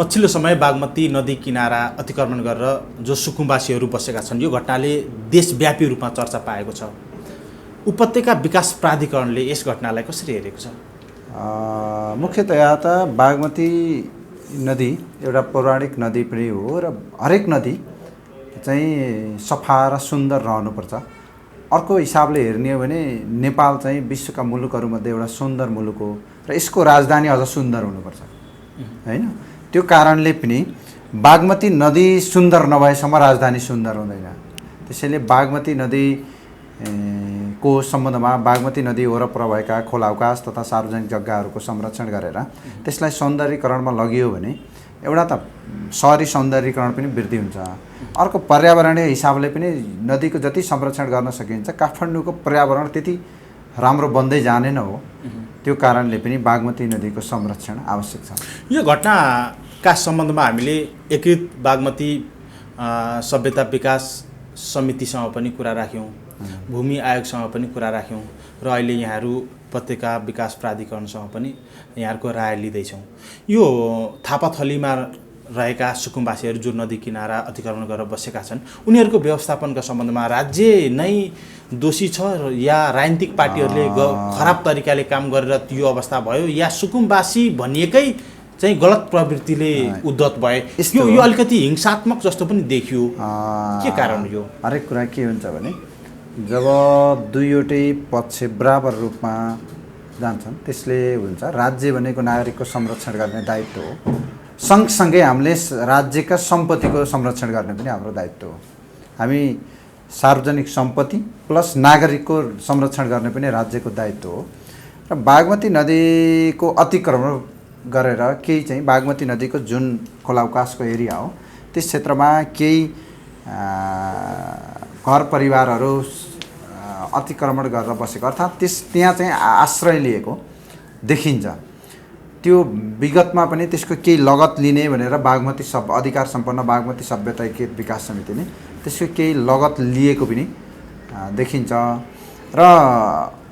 पछिल्लो समय बागमती नदी किनारा अतिक्रमण गरेर जो सुकुम्बासीहरू बसेका छन्, यो घटनाले देशव्यापी रूपमा चर्चा पाएको छ। उपत्यका विकास प्राधिकरणले यस घटनालाई कसरी हेरेको छ? मुख्यतया त बागमती नदी एउटा पौराणिक नदी पनि हो र हरेक नदी चाहिँ सफा र सुन्दर रहनुपर्छ। अर्को हिसाबले हेर्ने हो भने नेपाल चाहिँ विश्वका मुलुकहरूमध्ये एउटा सुन्दर मुलुक हो र यसको राजधानी अझ सुन्दर हुनुपर्छ, हैन? त्यो कारणले पनि बागमती नदी सुन्दर नभएसम्म राजधानी सुन्दर हुँदैन। त्यसैले बागमती नदी को सम्बन्धमा बागमती नदी वरपर भएका खोलाअवकाश तथा सार्वजनिक जग्गाहरूको संरक्षण गरेर त्यसलाई सौन्दर्यीकरणमा लगियो भने एउटा त सहरी सौन्दर्यीकरण पनि वृद्धि हुन्छ, अर्को पर्यावरणीय हिसाबले पनि नदीको जति संरक्षण गर्न सकिन्छ काठमाडौँको पर्यावरण त्यति राम्रो बन्दै जाने नै हो। त्यो कारणले पनि बागमती नदीको संरक्षण आवश्यक छ। यो घटनाका सम्बन्धमा हामीले एकीकृत बागमती सभ्यता विकास समितिसँग पनि कुरा राख्यौँ, भूमि आयोगसँग पनि कुरा राख्यौँ र अहिले यहाँहरू उपत्यका विकास प्राधिकरणसँग पनि यहाँहरूको राय लिँदैछौँ। यो थापाथलीमा रहेका सुकुम्बासीहरू जो नदी किनारा अतिक्रमण गरेर बसेका छन् उनीहरूको व्यवस्थापनका सम्बन्धमा राज्य नै दोषी छ या राजनीतिक पार्टीहरूले खराब तरिकाले काम गरेर यो अवस्था भयो या सुकुम्बासी भनिएकै चाहिँ गलत प्रवृत्तिले उद्धत भए? यो अलिकति हिंसात्मक जस्तो पनि देखियो, के कारण यो? हरेक कुरा के हुन्छ भने जब दुईवटै पक्ष बराबर रूपमा जान्छन् त्यसले हुन्छ। राज्य भनेको नागरिकको संरक्षण गर्ने दायित्व हो, सँगसँगै हामीले राज्यका सम्पत्तिको संरक्षण गर्ने पनि हाम्रो दायित्व हो। हामी सार्वजनिक सम्पत्ति प्लस नागरिकको संरक्षण गर्ने पनि राज्यको दायित्व हो। र बागमती नदीको अतिक्रमण गरेर केही चाहिँ बागमती नदीको जुन खोलाअवकाशको एरिया हो त्यस क्षेत्रमा केही घर परिवारहरू अतिक्रमण गरेर बसेको अर्थात् त्यहाँ चाहिँ आश्रय लिएको देखिन्छ। त्यो विगतमा पनि त्यसको केही लगत लिने भनेर बागमती अधिकार सम्पन्न बागमती सभ्यता एकीकृत विकास समितिले त्यसको केही लगत लिएको पनि देखिन्छ। र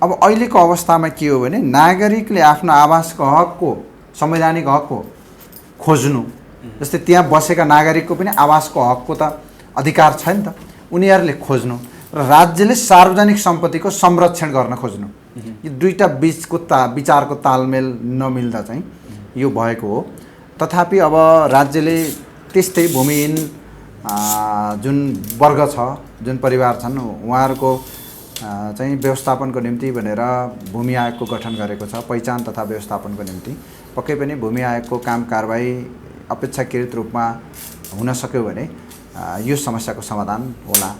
अब अहिलेको अवस्थामा के हो भने नागरिकले आफ्नो आवासको हकको संवैधानिक हकको खोज्नु, जस्तै त्यहाँ बसेका नागरिकको पनि आवासको हकको त अधिकार छ नि त, उनीहरूले खोज्नु र राज्यले सार्वजनिक सम्पत्तिको संरक्षण गर्न खोज्नु, यो दुईटा बीचको विचारको तालमेल नमिल्दा चाहिँ यो भएको हो। तथापि अब राज्यले त्यस्तै भूमिहीन जुन वर्ग छ, जुन परिवार छन् उहाँहरूको चाहिँ व्यवस्थापनको निम्ति भनेर भूमि आयोगको गठन गरेको छ। पहिचान तथा व्यवस्थापनको निम्ति पक्कै पनि भूमि आयोगको काम कारबाही अपेक्षाकृत रूपमा हुन सक्यो भने यो समस्याको समाधान होला।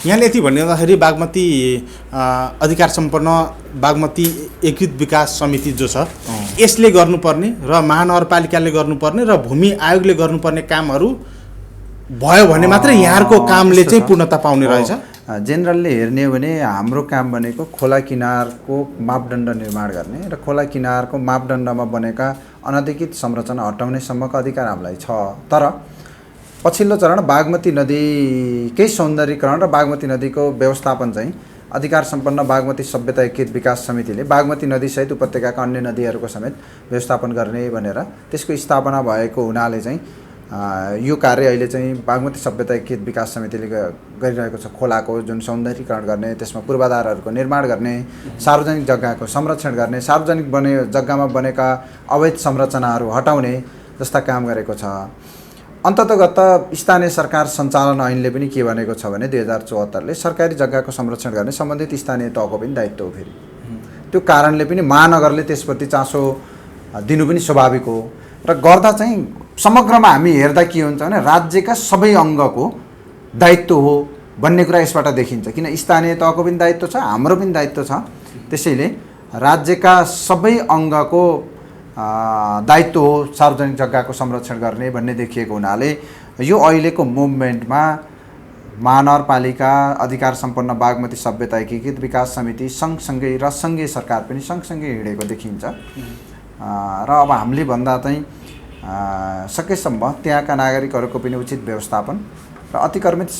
यहाँले यति भन्दाखेरि बागमती अधिकार सम्पन्न बागमती एकीकृत विकास समिति जो छ यसले गर्नुपर्ने र महानगरपालिकाले गर्नुपर्ने र भूमि आयोगले गर्नुपर्ने कामहरू भयो भने मात्रै यहाँहरूको कामले चाहिँ पूर्णता पाउने रहेछ। जेनरलले हेर्ने हो भने हाम्रो काम भनेको खोला किनारको मापदण्ड निर्माण गर्ने र खोला किनारको मापदण्डमा बनेका अनधिकृत संरचना हटाउनेसम्मको अधिकार हामीलाई छ। तर पछिल्लो चरण बागमती नदीकै सौन्दर्यीकरण र बागमती नदीको व्यवस्थापन चाहिँ अधिकार सम्पन्न बागमती सभ्यता एकीकृत विकास समितिले बागमती नदीसहित उपत्यकाका अन्य नदीहरूको समेत व्यवस्थापन गर्ने भनेर त्यसको स्थापना भएको हुनाले चाहिँ यो कार्य अहिले चाहिँ बागमती सभ्यता एकीकृत विकास समितिले गरिरहेको छ। खोलाको जुन सौन्दर्यीकरण गर्ने, त्यसमा पूर्वाधारहरूको निर्माण गर्ने, सार्वजनिक जग्गाको संरक्षण गर्ने, सार्वजनिक जग्गामा बनेका अवैध संरचनाहरू हटाउने जस्ता काम गरेको छ। अन्ततगत स्थानीय सरकार सञ्चालन ऐनले पनि के भनेको छ भने 2074ले सरकारी जग्गाको संरक्षण गर्ने सम्बन्धित स्थानीय तहको पनि दायित्व हो। फेरि त्यो कारणले पनि महानगरले त्यसप्रति चासो दिनु पनि स्वाभाविक हो र गर्दा चाहिँ समग्रमा हामी हेर्दा के हुन्छ भने राज्यका सबै अङ्गको दायित्व हो भन्ने कुरा यसबाट देखिन्छ। किन स्थानीय तहको पनि दायित्व छ, हाम्रो पनि दायित्व छ। त्यसैले राज्यका सबै अङ्गको दायित्व हो सार्वजनिक जग्गाको संरक्षण गर्ने भन्ने देखिएको हुनाले यो अहिलेको मुभमेन्टमा महानगरपालिका अधिकार सम्पन्न बागमती सभ्यता एकीकृत विकास समिति सँगसँगै र सङ्घीय सरकार पनि सँगसँगै हिँडेको देखिन्छ। र अब हामीले भन्दा चाहिँ सकेसम्म त्यहाँका नागरिकहरूको पनि उचित व्यवस्थापन र अतिक्रमित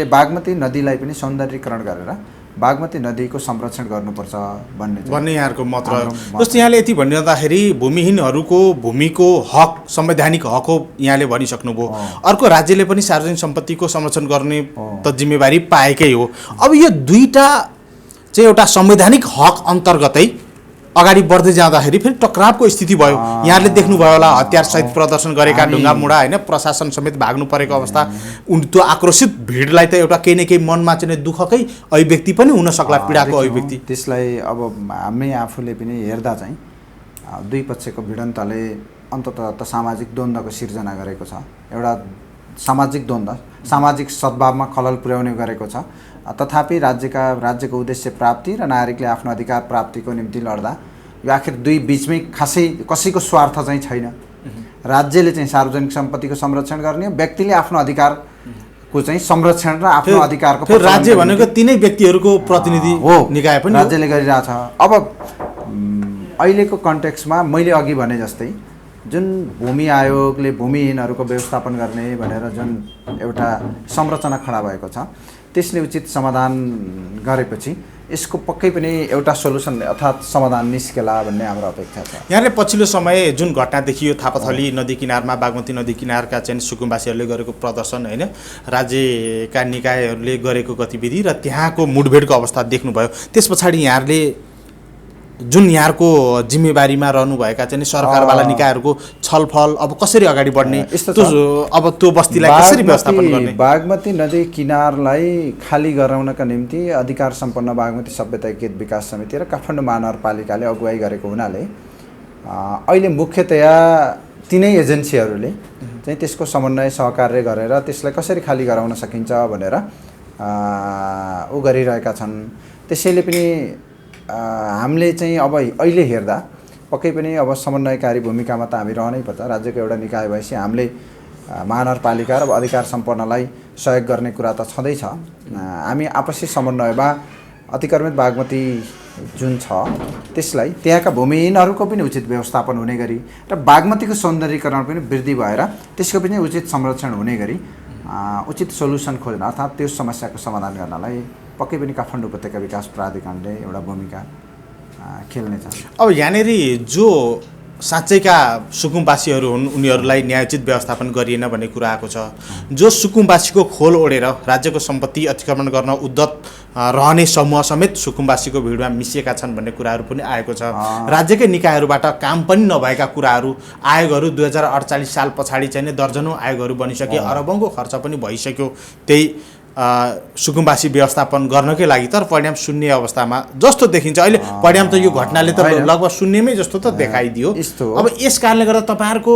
बागमती नदीलाई पनि सौन्दर्यीकरण गरेर बागमती नदीको संरक्षण गर्नुपर्छ भन्ने यहाँहरूको मत रह्यो। जस्तो यहाँले यति भनिरहँदाखेरि भूमिहीनहरूको भूमिको हक संवैधानिक हक हो यहाँले भनिसक्नुभयो। अर्को राज्यले पनि सार्वजनिक सम्पत्तिको संरक्षण गर्ने त जिम्मेवारी पाएकै हो। अब यो दुईटा चाहिँ एउटा संवैधानिक हक अन्तर्गतै अगाडि बढ्दै जाँदाखेरि फेरि टक्रावको स्थिति भयो। यहाँले देख्नुभयो होला हतियारसहित प्रदर्शन गरेका ढुङ्गा मुढा होइन, प्रशासन समेत भाग्नु परेको अवस्था। त्यो आक्रोशित भिडलाई त एउटा केही न केही मनमा चाहिँ दुःखकै अभिव्यक्ति पनि हुन सक्ला, पीडाको अभिव्यक्ति। त्यसलाई अब हामी आफूले पनि हेर्दा चाहिँ दुई पक्षको भिडन्तले अन्ततः त सामाजिक द्वन्द्वको सिर्जना गरेको छ। एउटा सामाजिक द्वन्द्व, सामाजिक सद्भावमा खलल पुर्याउने गरेको छ। तथापि राज्यको उद्देश्य प्राप्ति र नागरिकले आफ्नो अधिकार प्राप्तिको निम्ति लड्दा यो आखिर दुई बिचमै खासै कसैको स्वार्थ चाहिँ छैन। राज्यले चाहिँ सार्वजनिक सम्पत्तिको संरक्षण गर्ने, व्यक्तिले आफ्नो अधिकारको चाहिँ संरक्षण र आफ्नो अधिकारको राज्य भनेको तिनै व्यक्तिहरूको प्रतिनिधि हो, निकाय पनि राज्यले गरिरहेछ। अब अहिलेको कन्टेक्स्टमा मैले अघि भने जस्तै जुन भूमि आयोगले भूमिहीनहरूको व्यवस्थापन गर्ने भनेर जुन एउटा संरचना खडा भएको छ, त्यसले उचित समाधान गरेपछि यसको पक्कै पनि एउटा सोलुसन अर्थात् समाधान निस्केला भन्ने हाम्रो अपेक्षा छ। यहाँले पछिल्लो समय जुन घटना देखियो थापाथली नदी किनारमा, बागमती नदी किनारका चाहिँ सुकुम्बासीहरूले गरेको प्रदर्शन होइन, राज्यका निकायहरूले गरेको गतिविधि र त्यहाँको मुठभेडको अवस्था देख्नुभयो। त्यस पछाडि यहाँहरूले जुन यहाँको जिम्मेवारीमा रहनुभएका चाहिँ सरकारवाला निकायहरूको छलफल अब कसरी अगाडि बढ्ने, अब त्यो बस्तीलाई कसरी व्यवस्थापन गर्ने? बागमती नदी किनारलाई खाली गराउनका निम्ति अधिकार सम्पन्न बागमती सभ्यता एकीकृत विकास समिति र काठमाडौँ महानगरपालिकाले अगुवाई गरेको हुनाले अहिले मुख्यतया तिनै एजेन्सीहरूले चाहिँ त्यसको समन्वय सहकार्य गरेर त्यसलाई कसरी खाली गराउन सकिन्छ भनेर गरिरहेका छन्। त्यसैले पनि हामीले चाहिँ अब अहिले हेर्दा पक्कै पनि अब समन्वयकारी भूमिकामा त हामी रहनै पर्छ। राज्यको एउटा निकाय भएपछि हामीले महानगरपालिका र अधिकार सम्पन्नलाई सहयोग गर्ने कुरा त छँदैछ। हामी आपसी समन्वयमा अतिक्रमित बागमती जुन छ त्यसलाई त्यहाँका भूमिहीनहरूको पनि उचित व्यवस्थापन हुने गरी र बागमतीको सौन्दर्यीकरण पनि वृद्धि भएर त्यसको पनि उचित संरक्षण हुने गरी उचित सोलुसन खोज्न अर्थात् त्यो समस्याको समाधान गर्नलाई पक्कै पनि काठमाडौँ उपत्यका विकास प्राधिकरणले एउटा भूमिका खेल्नेछ। अब यहाँनिर जो साँच्चैका सुकुम्बासीहरू हुन् उनीहरूलाई न्यायोचित व्यवस्थापन गरिएन भन्ने कुरा आएको छ। जो सुकुम्बासीको खोल ओढेर राज्यको सम्पत्ति अतिक्रमण गर्न उद्यत रहने समूह समेत सुकुम्बासीको भिडमा मिसिएका छन् भन्ने कुराहरू पनि आएको छ। राज्यकै निकायहरूबाट काम पनि नभएका कुराहरू, आयोगहरू 2048 साल पछाडि चाहिँ दर्जनौँ आयोगहरू बनिसके, अरबौँको खर्च पनि भइसक्यो त्यही सुकुम्बासी व्यवस्थापन गर्नकै लागि, तर परिणाम शून्य अवस्थामा जस्तो देखिन्छ अहिले। परिणाम त यो घटनाले त लगभग शून्यमै जस्तो त देखाइदियो। अब यस कारणले गर्दा तपाईँहरूको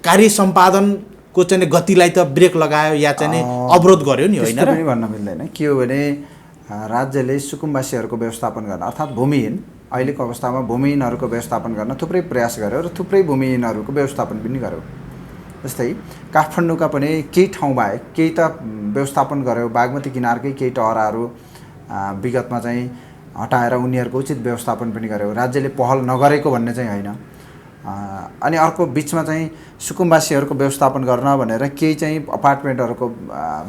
कार्य सम्पादनको चाहिँ गतिलाई त ब्रेक लगायो या चाहिँ अवरोध गर्यो नि, होइन? पनि भन्न मिल्दैन। के हो भने राज्यले सुकुम्बासीहरूको व्यवस्थापन गर्न अर्थात् भूमिहीन अहिलेको अवस्थामा भूमिहीनहरूको व्यवस्थापन गर्न थुप्रै प्रयास गर्यो र थुप्रै भूमिहीनहरूको व्यवस्थापन पनि गर्यो। जस्तै काठमाडौँका पनि केही ठाउँ बाहेक केही त व्यवस्थापन गर्यो। बागमती किनारकै केही टहराहरू विगतमा चाहिँ हटाएर उनीहरूको उचित व्यवस्थापन पनि गर्यो। राज्यले पहल नगरेको भन्ने चाहिँ होइन। अनि अर्को बिचमा चाहिँ सुकुम्बासीहरूको व्यवस्थापन गर्न भनेर केही चाहिँ अपार्टमेन्टहरूको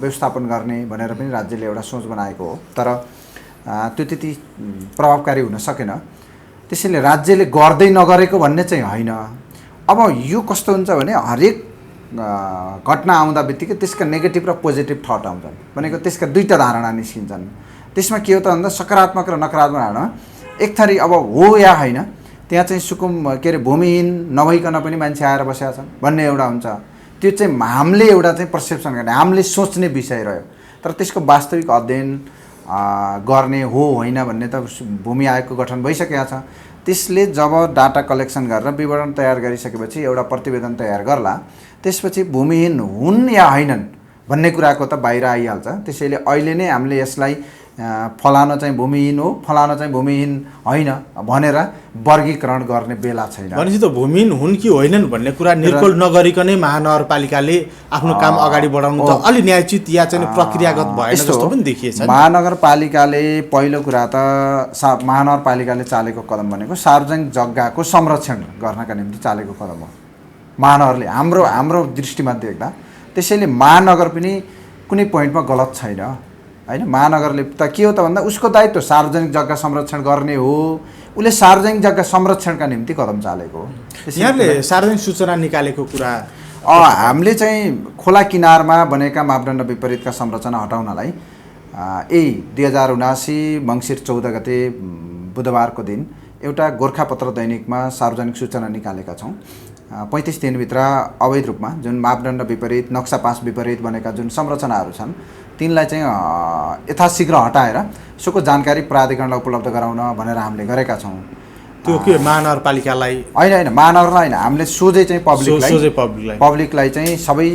व्यवस्थापन गर्ने भनेर पनि राज्यले एउटा सोच बनाएको हो, तर त्यो त्यति प्रभावकारी हुन सकेन। त्यसैले राज्यले गर्दै नगरेको भन्ने चाहिँ होइन। अब यो कस्तो हुन्छ भने हरेक घटना आउँदा बित्तिकै त्यसका नेगेटिभ र पोजिटिभ थट आउँछन्, भनेको त्यसका दुईवटा धारणा निस्किन्छन्। त्यसमा के हो त भन्दा सकारात्मक र नकारात्मक धारणा एक थरी अब हो या होइन, त्यहाँ चाहिँ भूमिहीन नभइकन पनि मान्छे आएर बसेका छन् भन्ने एउटा हुन्छ। त्यो चाहिँ हामीले एउटा चाहिँ पर्सेप्सन गर्ने, हामीले सोच्ने विषय रह्यो। तर त्यसको वास्तविक अध्ययन गर्ने हो होइन भन्ने त भूमि आयोगको गठन भइसकेको छ। त्यसले जब डाटा कलेक्सन गरेर विवरण तयार गरिसकेपछि एउटा प्रतिवेदन तयार गर्ला, त्यसपछि भूमिहीन हुन् या होइनन् भन्ने कुराको त बाहिर आइहाल्छ। त्यसैले अहिले नै हामीले यसलाई फलानो चाहिँ भूमिहीन हो, फलानो चाहिँ भूमिहीन होइन भनेर वर्गीकरण गर्ने बेला छैन। भनेपछि त भूमिहीन हुन् कि होइनन् भन्ने कुरा निर्कुल नगरिकनै महानगरपालिकाले आफ्नो काम अगाडि बढाउनु त अलि न्यायोचित या चाहिँ प्रक्रियागत भएन जस्तो पनि देखिएछ। महानगरपालिकाले पहिलो कुरा त महानगरपालिकाले चालेको कदम भनेको सार्वजनिक जग्गाको संरक्षण गर्नका निम्ति चालेको कदम हो महानगरले, हाम्रो दृष्टिमा देख्दा। त्यसैले महानगर पनि कुनै पोइन्टमा गलत छैन। होइन। महानगरले त के हो त भन्दा उसको दायित्व सार्वजनिक जग्गा संरक्षण गर्ने हो, उसले सार्वजनिक जग्गा संरक्षणका निम्ति कदम चालेको हो। यहाँले सार्वजनिक सूचना निकालेको कुरा हामीले चाहिँ खोला किनारमा बनेका मापदण्ड विपरीतका संरचना हटाउनलाई यही 2079 मङ्सिर 14 गते बुधबारको दिन एउटा गोर्खापत्र दैनिकमा सार्वजनिक सूचना निकालेका छौँ। 35 दिनभित्र अवैध रूपमा जुन मापदण्ड विपरीत नक्सा पास विपरीत बनेका जुन संरचनाहरू छन् तिनलाई चाहिँ यथाशीघ्र हटाएर सोको जानकारी प्राधिकरणलाई उपलब्ध गराउन भनेर हामीले गरेका छौँ। त्यो के महानगरपालिकालाई होइन महानगरलाई होइन, हामीले सोझै चाहिँ पब्लिकलाई चाहिँ सबै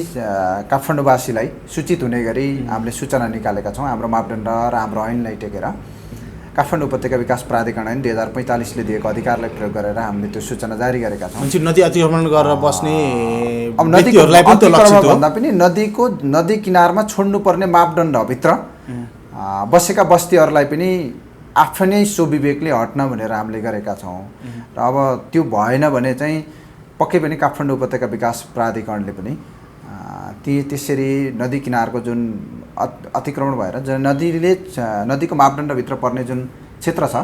काठमाडौँवासीलाई सूचित हुने गरी हामीले सूचना निकालेका छौँ। हाम्रो मापदण्ड र हाम्रो ऐनलाई टेकेर काठमाडौँ उपत्यका विकास प्राधिकरण ऐन 2045 ले दिएको अधिकारलाई प्रयोग गरेर हामीले त्यो सूचना जारी गरेका छौँ। नदी अतिक्रमण गरेर बस्ने अब नदीहरूलाई पनि लक्षित भन्दा पनि नदी किनारमा छोड्नुपर्ने मापदण्डभित्र बसेका बस्तीहरूलाई पनि आफ्नै स्वविवेकले हट्न भनेर हामीले गरेका छौँ। र अब त्यो भएन भने चाहिँ पक्कै पनि काठमाडौँ उपत्यका विकास प्राधिकरणले पनि त्यसरी नदी किनारको जुन अतिक्रमण भएर जुन नदीको मापदण्डभित्र पर्ने जुन क्षेत्र छ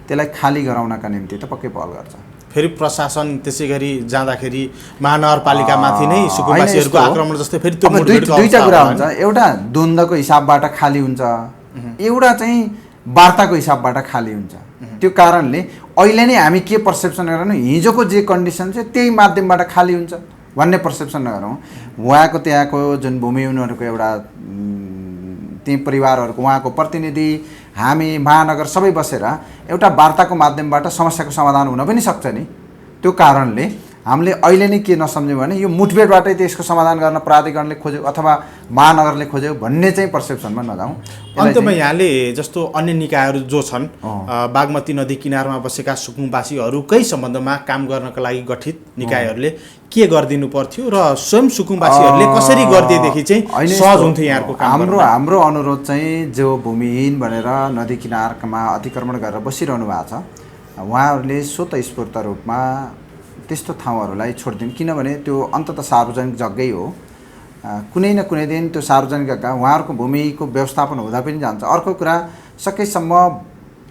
त्यसलाई खाली गराउनका निम्ति त पक्कै पहल गर्छ। फेरि प्रशासन त्यसै गरी जाँदाखेरि महानगरपालिकामाथि नै सुकुम्बासीहरूको आक्रमण जस्तै फेरि त्यो दुईटा कुरा हुन्छ। एउटा द्वन्द्वको हिसाबबाट खाली हुन्छ, एउटा चाहिँ वार्ताको हिसाबबाट खाली हुन्छ। त्यो कारणले अहिले नै हामी के पर्सेप्सन गरौँ, हिजोको जे कन्डिसन छ त्यही माध्यमबाट खाली हुन्छ भन्ने पर्सेप्सन नगरौँ। उहाँको त्यहाँको जुन भूमि उनीहरूको एउटा ती परिवारहरूको उहाँको प्रतिनिधि हामी महानगर सबै बसेर एउटा वार्ताको माध्यमबाट समस्याको समाधान हुन पनि सक्छ नि। त्यो कारणले हामीले अहिले नै के नसम्झ्यौँ भने यो मुठभेडबाटै त्यसको समाधान गर्न प्राधिकरणले खोज्यो अथवा महानगरले खोज्यो भन्ने चाहिँ पर्सेप्सनमा नजाउँ। अन्तमा यहाँले जस्तो अन्य निकायहरू जो छन् बागमती नदी किनारमा बसेका सुकुम्बासीहरूकै सम्बन्धमा काम गर्नका लागि गठित निकायहरूले के गरिदिनु पर्थ्यो र स्वयं सुकुम्बासीहरूले कसरी गरिदिएदेखि चाहिँ सहज हुन्थ्यो यहाँको काम? हाम्रो अनुरोध चाहिँ जो भूमिहीन भनेर नदी किनारमा अतिक्रमण गरेर बसिरहनु भएको छ उहाँहरूले स्वतस्फूर्त रूपमा त्यस्तो ठाउँहरूलाई छोडिदिनु, किनभने त्यो अन्ततः सार्वजनिक जग्गै हो। कुनै न कुनै दिन त्यो सार्वजनिक जग्गा उहाँहरूको भूमिको व्यवस्थापन हुँदा पनि जान्छ। अर्को कुरा सकेसम्म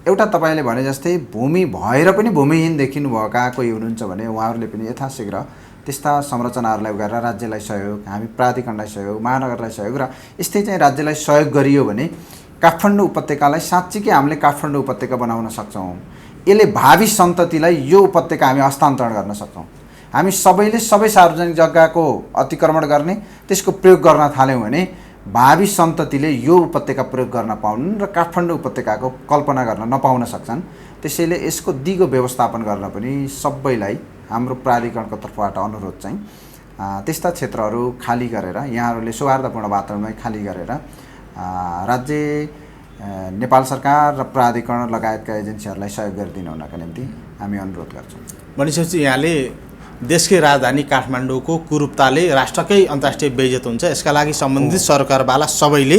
एउटा तपाईँले भने जस्तै भूमि भएर पनि भूमिहीन देखिनुभएका कोही हुनुहुन्छ भने उहाँहरूले पनि यथाशीघ्र त्यस्ता संरचनाहरूलाई गरेर राज्यलाई सहयोग, हामी प्राधिकरणलाई सहयोग, महानगरलाई सहयोग र यस्तै चाहिँ राज्यलाई सहयोग गरियो भने काठमाडौँ उपत्यकालाई साँच्चीकै हामीले काठमाडौँ उपत्यका बनाउन सक्छौँ। यसले भावी सन्ततिलाई यो उपत्यका हामी हस्तान्तरण गर्न सक्छौँ। हामी सबैले सबै सार्वजनिक जग्गाको अतिक्रमण गर्ने त्यसको प्रयोग गर्न थाल्यौँ भने भावी सन्ततिले यो उपत्यका प्रयोग गर्न पाउन् र काठमाडौँ उपत्यकाको कल्पना गर्न नपाउन सक्छन्। त्यसैले यसको दिगो व्यवस्थापन गर्न पनि सबैलाई हाम्रो प्राधिकरणको तर्फबाट अनुरोध चाहिँ त्यस्ता क्षेत्रहरू खाली गरेर यहाँहरूले सौहार्दपूर्ण वातावरणमै खाली गरेर राज्य नेपाल सरकार र प्राधिकरण लगायतका एजेन्सीहरूलाई सहयोग गरिदिनु हुनका निम्ति हामी अनुरोध गर्छौँ। भनेपछि यहाँले देशकै राजधानी काठमाडौँको कुरूपताले राष्ट्रकै अन्तर्राष्ट्रिय बेइज्जत हुन्छ, यसका लागि सम्बन्धित सरकारवाला सबैले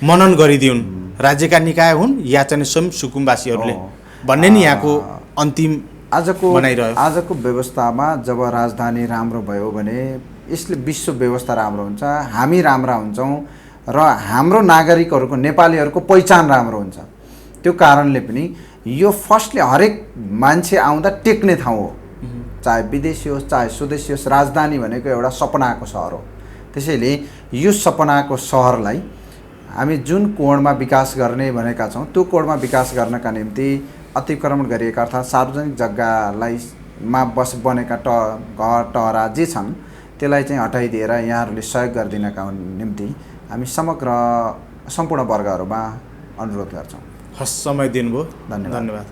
मनन गरिदिउन्, राज्यका निकाय हुन् या चाहिँ स्वयं सुकुम्बासीहरूले भन्ने नि यहाँको अन्तिम आजको व्यवस्थामा जब राजधानी राम्रो भयो भने यसले विश्व व्यवस्था राम्रो हुन्छ, हामी राम्रा हुन्छौँ र हाम्रो नागरिकहरूको नेपालीहरूको पहिचान राम्रो हुन्छ। त्यो कारणले पनि यो फर्स्टले हरेक मान्छे आउँदा टेक्ने ठाउँ हो, चाहे विदेशी होस् चाहे स्वदेशी होस्। राजधानी भनेको एउटा सपनाको सहर हो। त्यसैले यो सपनाको सहरलाई हामी जुन कोणमा विकास गर्ने भनेका छौँ त्यो कोणमा विकास गर्नका निम्ति अतिक्रमण गरिएका अर्थात् सार्वजनिक जग्गालाई बनेका घर टहरा जे छन् त्यसलाई चाहिँ हटाइदिएर यहाँहरूले सहयोग गरिदिनका निम्ति हामी सम्पूर्ण वर्गहरूमा अनुरोध गर्छौँ। समय दिनुभयो, धन्यवाद।